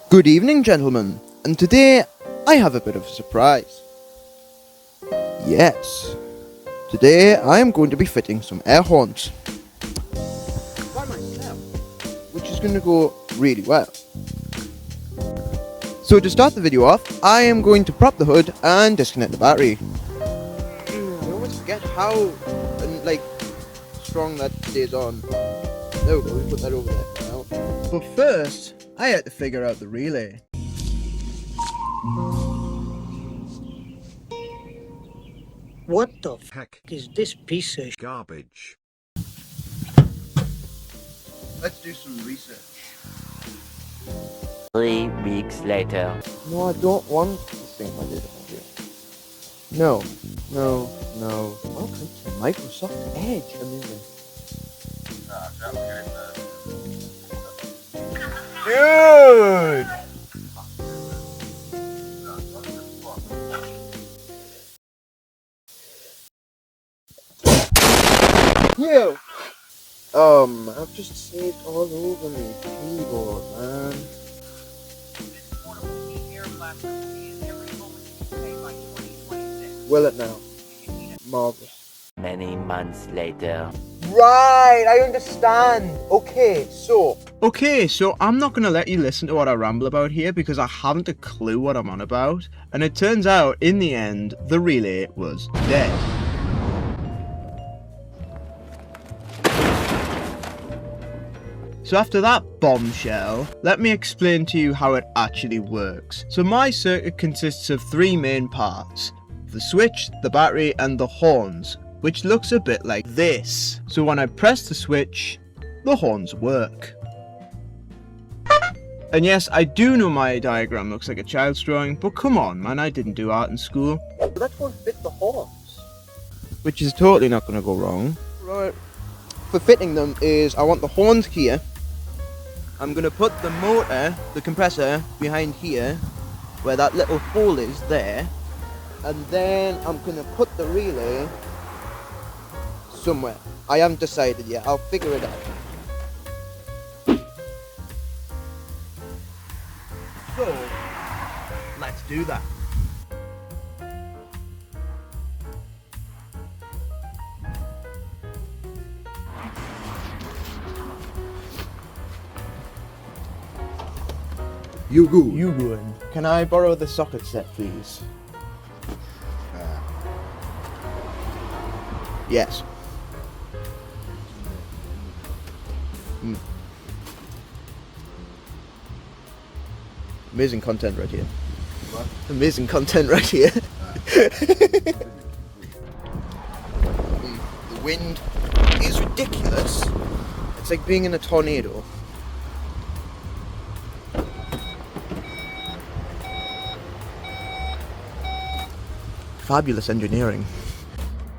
Good evening, gentlemen, and today I have a bit of a surprise. Yes, today I am going to be fitting some air horns by myself, which is going to go really well. So to start the video off, I am going to prop the hood and disconnect the battery. I always forget how strong that stays on. There we go, we put that over there now. But first, I had to figure out the relay. What the heck is this piece of garbage? Let's do some research. 3 weeks later. No, I don't want this thing like this. No. Welcome to Microsoft Edge. Amazing. Dude! You! I've just saved all over me keyboard, man. Will it now? Marvelous. Many months later. Right, I understand. Okay, so I'm not going to let you listen to what I ramble about here because I haven't a clue what I'm on about. And it turns out, in the end, the relay was dead. So after that bombshell, let me explain to you how it actually works. So my circuit consists of 3 main parts: the switch, the battery, and the horns, which looks a bit like this. So when I press the switch, the horns work. And yes, I do know my diagram looks like a child's drawing, but come on man, I didn't do art in school. let's go and fit the horns. Which is totally not going to go wrong. Right. For fitting them is, I want the horns here. I'm going to put the motor, the compressor, behind here, where that little hole is there. And then I'm going to put the relay somewhere. I haven't decided yet, I'll figure it out. So, let's do that. You go. You go in. Can I borrow the socket set, please? Yes. Amazing content right here. What? Amazing content right here. The wind is ridiculous. It's like being in a tornado. Fabulous engineering.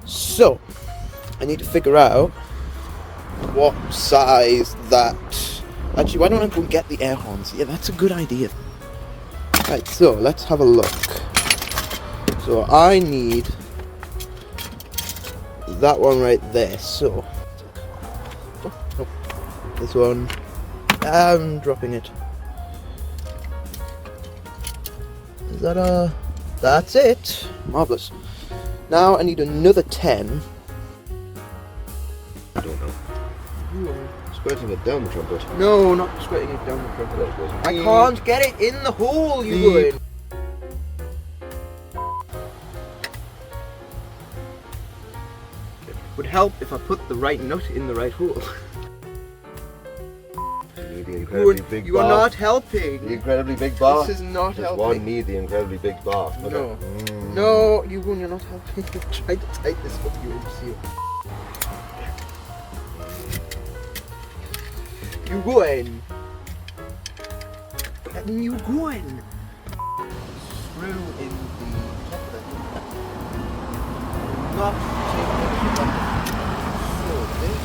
So, I need to figure out what size that... Actually, why don't I go and get the air horns? Yeah, that's a good idea. Right, so let's have a look. So I need that one right there. So, this one. I'm dropping it. Is that a... That's it. Marvelous. Now I need another 10. I don't know. Squirting it down the trumpet. No, not squirting it down the trumpet. I can't get it in the hole, you would. Would help if I put the right nut in the right hole. You need the incredibly big You bar. are not helping. The incredibly big bar. This is not Does helping. one need the incredibly big bar? No. No, you're not helping. Try to tighten this up, you imbecile. You go in. And you go in. Screw in the top of it. Not take the bottom. So this.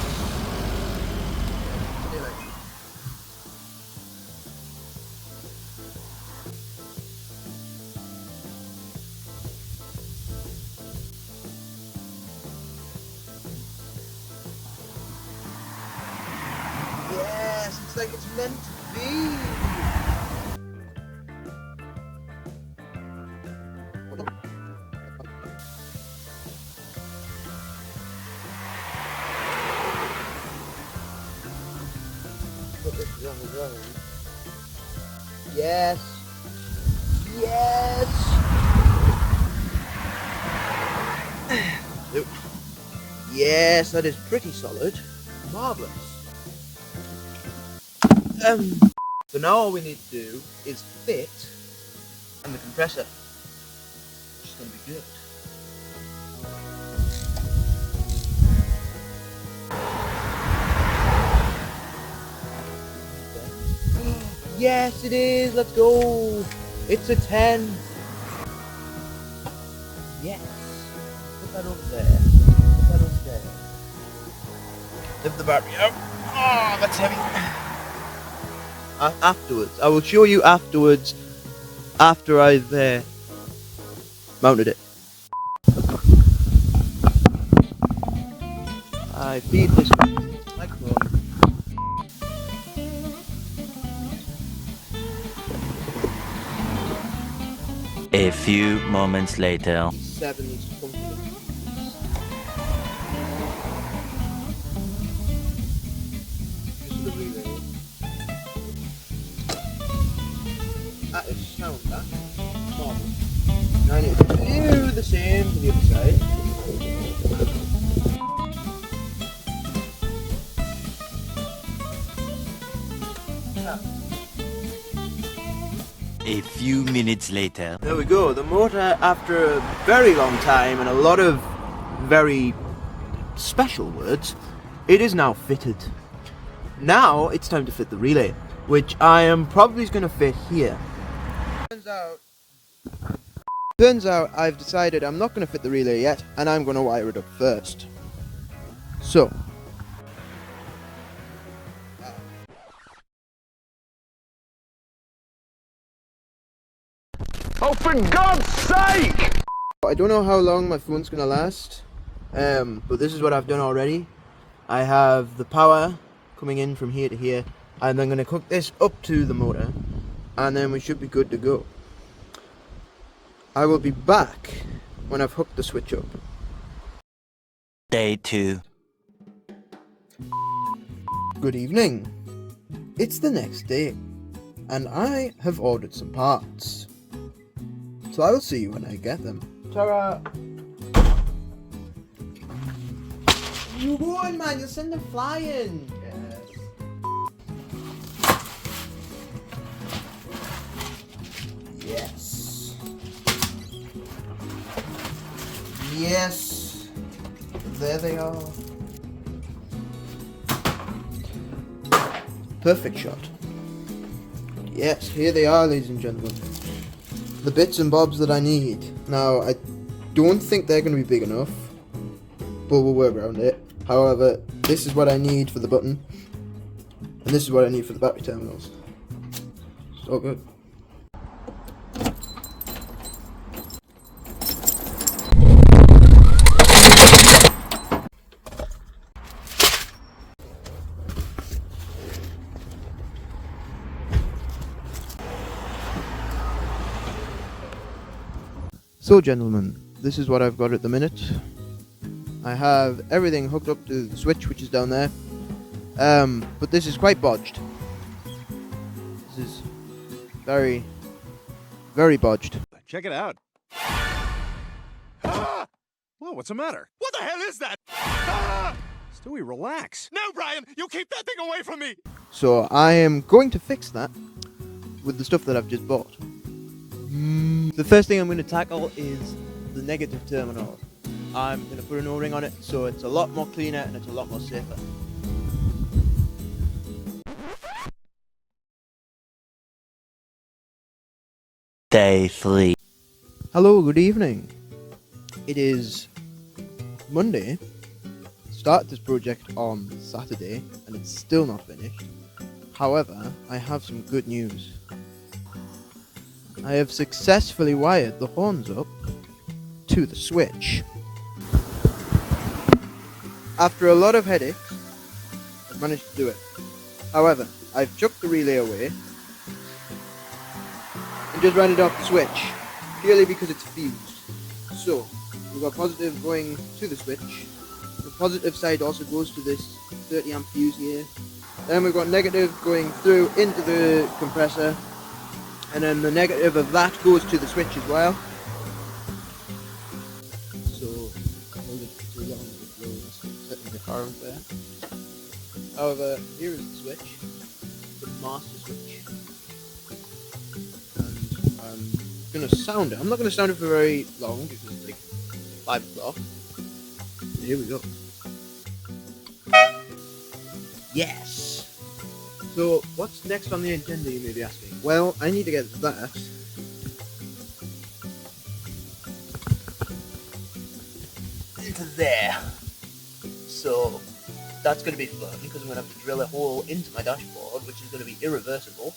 Yes, it's like it's meant to be. Yes. Yes. Yes, that is pretty solid. Marvellous. So now all we need to do is fit and the compressor, which is going to be good. Yes, it is. Let's go. It's a 10. Yes. Put that over there. Put that over there. Lift the battery up. Oh, that's heavy. Afterwards. I will show you afterwards, after I've mounted it. I feed this microphone. A few moments later. 7 is comfortable. Just the relay. That is sound, that. Marvel. Now I need to do the same to the other side. A few minutes later. There we go, the motor, after a very long time and a lot of very special words, it is now fitted. Now it's time to fit the relay, which I am probably going to fit here. Turns out I've decided I'm not going to fit the relay yet, and I'm going to wire it up first. So. Oh, for God's sake! I don't know how long my phone's going to last, but this is what I've done already. I have the power coming in from here to here, and I'm going to hook this up to the motor, and then we should be good to go. I will be back when I've hooked the switch up. Day 2. Good evening. It's the next day, and I have ordered some parts. So I will see you when I get them. Ta-ra! You won, man! You'll send them flying! Yes. Yes. There they are. Perfect shot. Yes, here they are, ladies and gentlemen. The bits and bobs that I need. Now, I don't think they're going to be big enough, but we'll work around it. However, this is what I need for the button, and this is what I need for the battery terminals. It's all good. So gentlemen, this is what I've got at the minute. I have everything hooked up to the switch, which is down there, but this is quite bodged. This is very, very bodged. Check it out. Ah! Whoa, what's the matter? What the hell is that? Ah! Stewie, relax. No, Brian, you keep that thing away from me! So I am going to fix that with the stuff that I've just bought. The first thing I'm going to tackle is the negative terminal. I'm going to put an O-ring on it so it's a lot more cleaner and it's a lot more safer. Day 3. Hello, good evening. It is Monday. Started this project on Saturday and it's still not finished. However, I have some good news. I have successfully wired the horns up to the switch. After a lot of headaches, I've managed to do it. However, I've chucked the relay away and just ran it off the switch, purely because it's fused. So, we've got positive going to the switch. The positive side also goes to this 30 amp fuse here. Then we've got negative going through into the compressor. and then the negative of that goes to the switch as well. So hold it too long, it will sit in the car up there. However, here is the switch, the master switch, and I'm gonna sound it. I'm not gonna sound it for very long because it's like 5 o'clock. Here we go. Yes! So, what's next on the agenda, you may be asking? Well, I need to get that. Into there. So, that's going to be fun, because I'm going to have to drill a hole into my dashboard, which is going to be irreversible.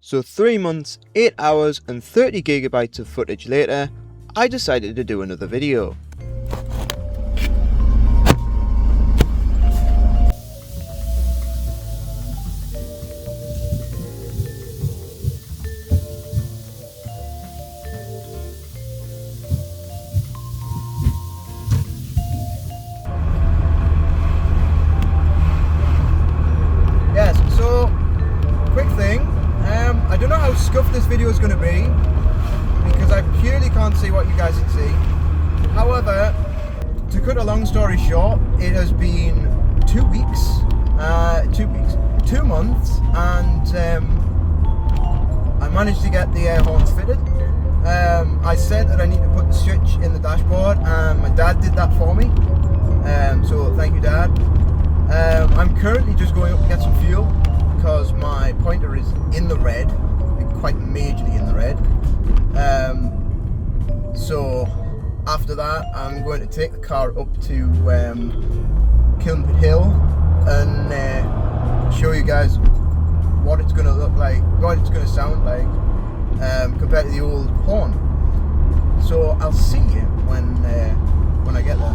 So 3 months, 8 hours and 30 gigabytes of footage later, I decided to do another video. I don't know how scuffed this video is going to be because I purely can't see what you guys can see. However, to cut a long story short, it has been 2 weeks, 2 months, and I managed to get the air horns fitted. I said that I need to put the switch in the dashboard, and my dad did that for me. So thank you, Dad. I'm currently just going up to get some fuel, because my pointer is in the red, quite majorly in the red. So after that, I'm going to take the car up to Pugbert Hill and show you guys what it's going to look like, what it's going to sound like compared to the old horn. So I'll see you when I get there.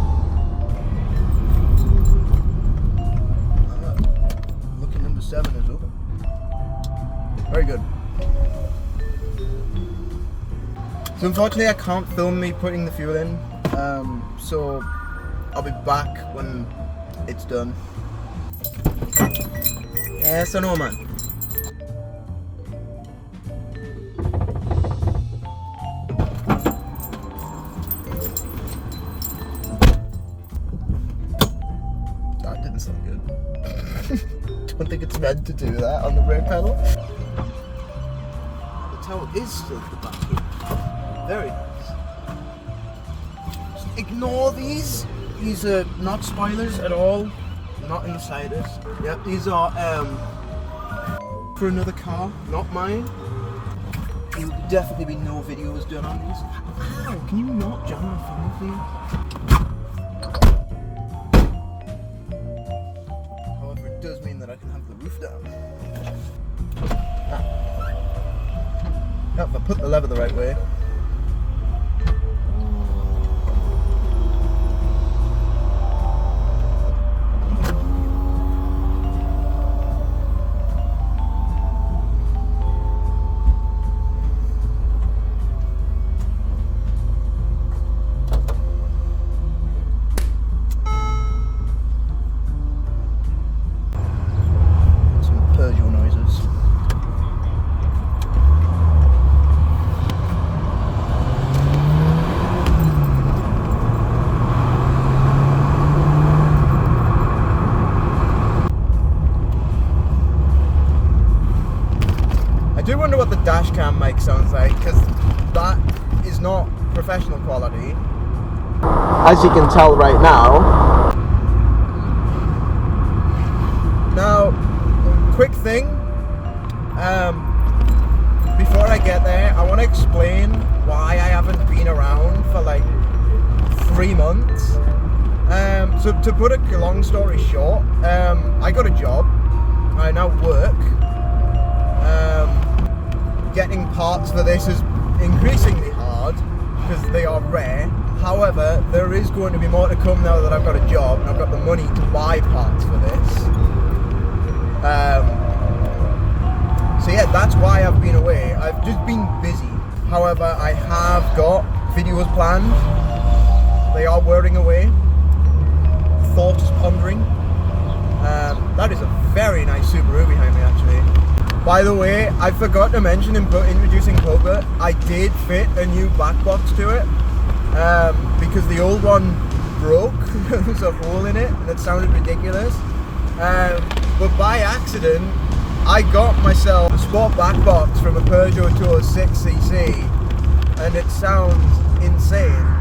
Lucky number 7 is open. Very good. So unfortunately I can't film me putting the fuel in, so I'll be back when it's done. Yes or no, man? That didn't sound good. Don't think it's meant to do that on the brake pedal. The towel is still at the back here. Very nice. Just ignore these. These are not spoilers at all. Not insiders. Yep, these are for another car, not mine. There will definitely be no videos done on these. Ow, can you not jam in front of me? However, it does mean that I can have the roof down. Yep, if I put the lever the right way. Some Peugeot Noises. I do wonder what the Dashcam mic sounds like, because that is not professional quality, as you can tell right now. Now, quick thing, before I get there, I want to explain why I haven't been around for like 3 months. So to put a long story short, I got a job, I now work. Getting parts for this is increasingly hard because they are rare. However, there is going to be more to come now that I've got a job and I've got the money to buy parts for this. So yeah, that's why I've been away. I've just been busy. However, I have got videos planned. They are whirring away. Thought is pondering. That is a very nice Subaru behind me, actually. By the way, I forgot to mention in introducing Pugbert, I did fit a new backbox to it because the old one broke. There was a hole in it and it sounded ridiculous. But by accident, I got myself a sport backbox from a Peugeot 206cc and it sounds insane.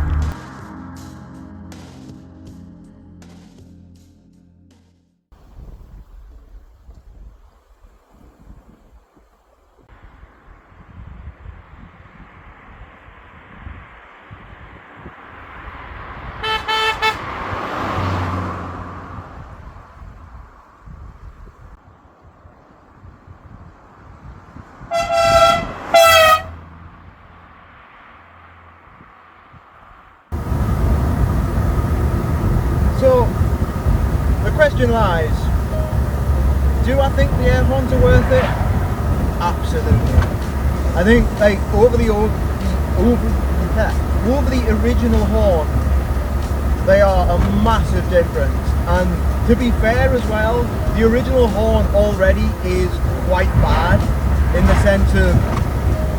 So, the question lies, do I think the air horns are worth it? Absolutely. I think, like, over the original horn, they are a massive difference. And to be fair as well, the original horn already is quite bad in the sense of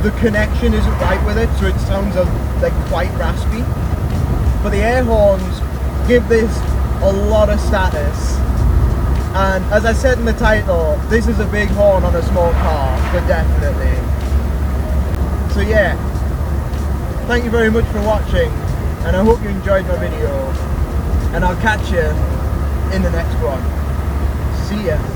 the connection isn't right with it, so it sounds like quite raspy. But the air horns give this a lot of status, and as I said in the title, this is a big horn on a small car, but definitely. So yeah, thank you very much for watching, and I hope you enjoyed my video, and I'll catch you in the next one. See ya.